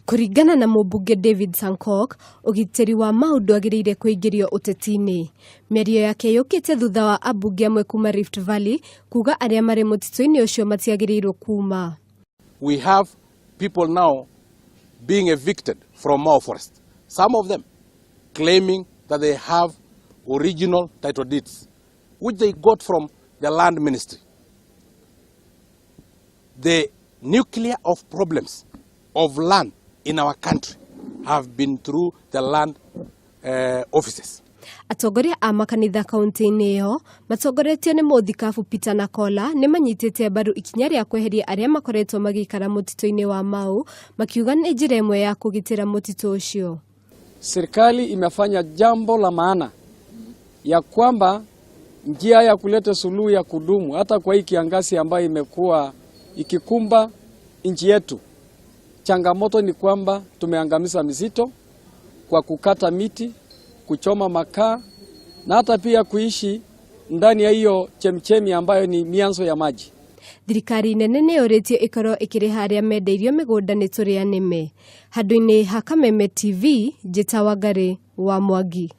Kuringana na Mumbunge David Sankok, ugitiri wa maundu agiriire kuingirio uteti-ini. Mĩario yake yukite thutha wa ambunge amwe kuma Rift Valley kuga aria mari mutitu-ini ucio matiagiriirwo kuma. We have people now being evicted from Mau Forest. Some of them claiming that they have original title deeds, which they got from the land ministry. The nuclear of problems of land in our country have been through the land offices. Atongoria a makanitha kaunti-ini iyo matongoretio ni muthikabu Peter na Kola ni manyitite mbaru ikinya ria kweheria aria makoretwo magikara mutitu-ini wa Mau, makiuga ni njira imwe ya kugitira mutitu ucio. Serikali imefanya jambo la maana ya kwamba njia ya kuleta suluhu ya kudumu hata kwa hii kiangazi ambayo imekuwa ikikumba nchi yetu. Changamoto ni kwamba tumeangamiza misitu kwa kukata miti, kuchoma makaa na hata pia kuishi ndani ya hiyo chemchemi ambayo ni mianzo ya maji. Thirikari nene nĩ yũrĩtio ĩkorwo ĩkĩrĩha arĩa mendeirio mĩgũnda nĩ tũrĩa nĩme. Handũ-inĩ ha Kameme TV, njĩta Wangari wa Mwangi.